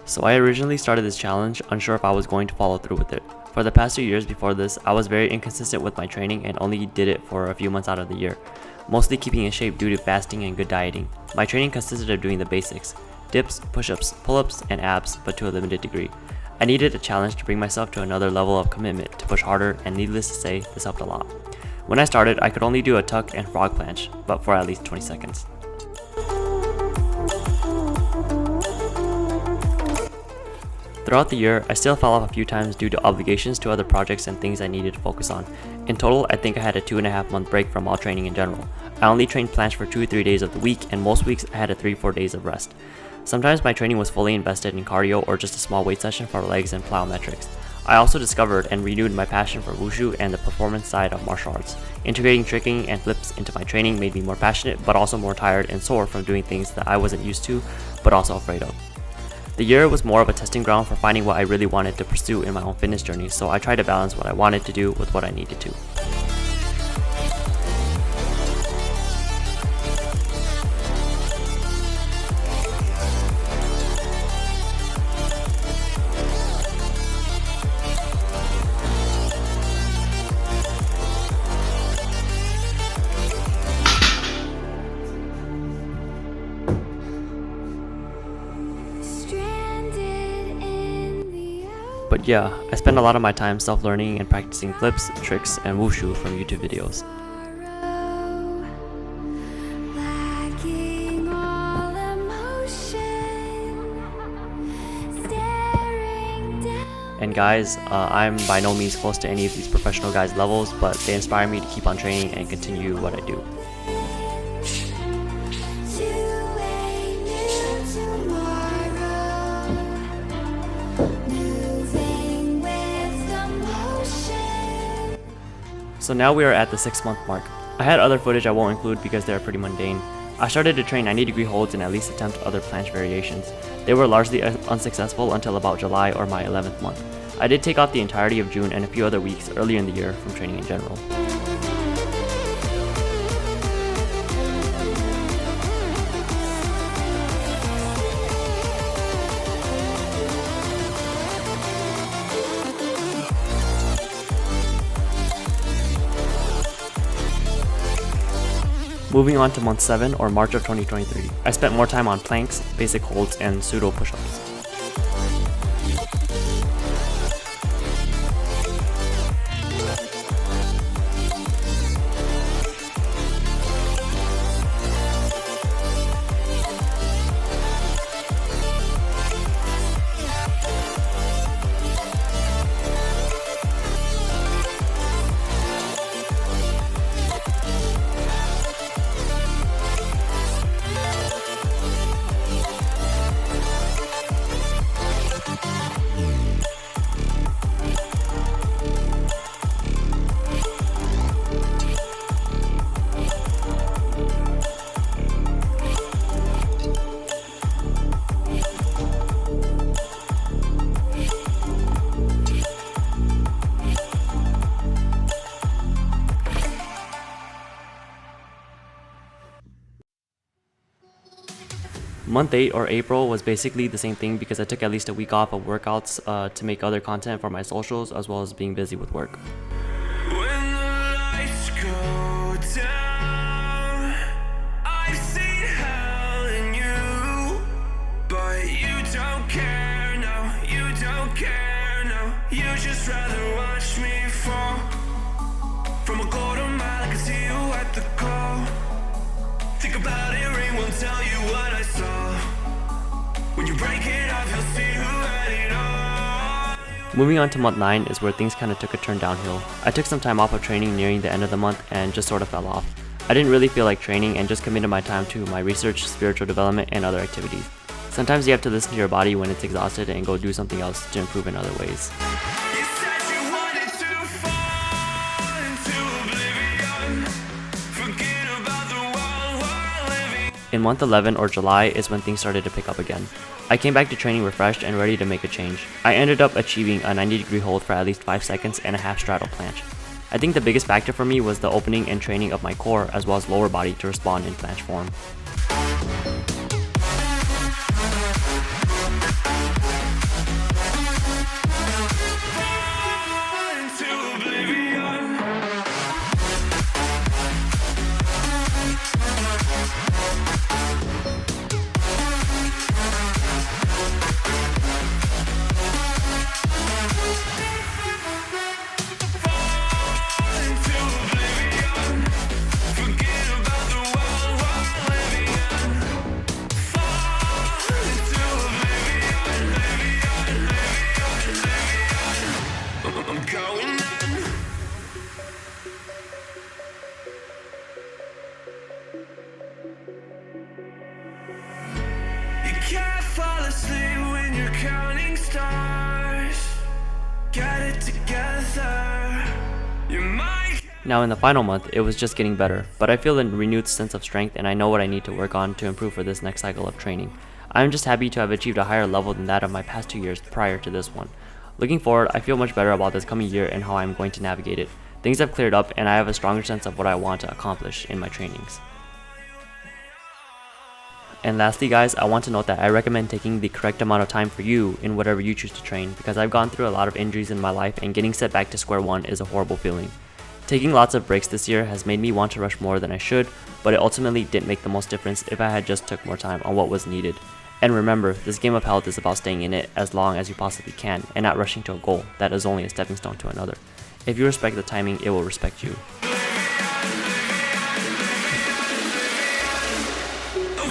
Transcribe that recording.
So I originally started this challenge unsure if I was going to follow through with it. For the past 2 years before this, I was very inconsistent with my training and only did it for a few months out of the year, mostly keeping in shape due to fasting and good dieting. My training consisted of doing the basics: dips, push-ups, pull-ups, and abs, but to a limited degree. I needed a challenge to bring myself to another level of commitment to push harder, and needless to say, this helped a lot. When I started, I could only do a tuck and frog planche, but for at least 20 seconds. Throughout the year, I still fell off a few times due to obligations to other projects and things I needed to focus on. In total, I think I had a 2.5 month break from all training in general. I only trained planche for 2 or 3 days of the week, and most weeks I had a 3-4 days of rest. Sometimes my training was fully invested in cardio or just a small weight session for legs and plyometrics. I also discovered and renewed my passion for wushu and the performance side of martial arts. Integrating tricking and flips into my training made me more passionate, but also more tired and sore from doing things that I wasn't used to, but also afraid of. The year was more of a testing ground for finding what I really wanted to pursue in my own fitness journey, so I tried to balance what I wanted to do with what I needed to. But yeah, I spend a lot of my time self-learning and practicing flips, tricks, and wushu from YouTube videos. And guys, I'm by no means close to any of these professional guys' levels, but they inspire me to keep on training and continue what I do. So now we are at the 6-month mark. I had other footage I won't include because they are pretty mundane. I started to train 90-degree holds and at least attempt other planche variations. They were largely unsuccessful until about July or my 11th month. I did take off the entirety of June and a few other weeks earlier in the year from training in general. Moving on to month 7 or March of 2023, I spent more time on planks, basic holds, and pseudo push-ups. Month 8 or April was basically the same thing because I took at least a week off of workouts to make other content for my socials as well as being busy with work. When the lights go down, I've seen hell in you, but you don't care, no, you don't care, no. You just rather watch me fall from a quarter mile. I can see you at the call. Think about it, ring won't tell you what I saw. When you break it off, you'll see who had it all. Moving on to month 9 is where things kind of took a turn downhill. I took some time off of training nearing the end of the month and just sort of fell off. I didn't really feel like training and just committed my time to my research, spiritual development, and other activities. Sometimes you have to listen to your body when it's exhausted and go do something else to improve in other ways. You said you wanted to fall into oblivion, forget about the world we're living. In month 11 or July is when things started to pick up again. I came back to training refreshed and ready to make a change. I ended up achieving a 90-degree hold for at least 5 seconds and a half straddle planche. I think the biggest factor for me was the opening and training of my core as well as lower body to respond in planche form. can't fall asleep when you're counting stars. Get it together. You might. Now in the final month, it was just getting better, but I feel a renewed sense of strength and I know what I need to work on to improve for this next cycle of training. I'm just happy to have achieved a higher level than that of my past 2 years prior to this one. Looking forward, I feel much better about this coming year and how I'm going to navigate it. Things have cleared up and I have a stronger sense of what I want to accomplish in my trainings. And lastly guys, I want to note that I recommend taking the correct amount of time for you in whatever you choose to train, because I've gone through a lot of injuries in my life and getting set back to square one is a horrible feeling. Taking lots of breaks this year has made me want to rush more than I should, but it ultimately didn't make the most difference if I had just took more time on what was needed. And remember, this game of health is about staying in it as long as you possibly can and not rushing to a goal that is only a stepping stone to another. If you respect the timing, it will respect you. Oh,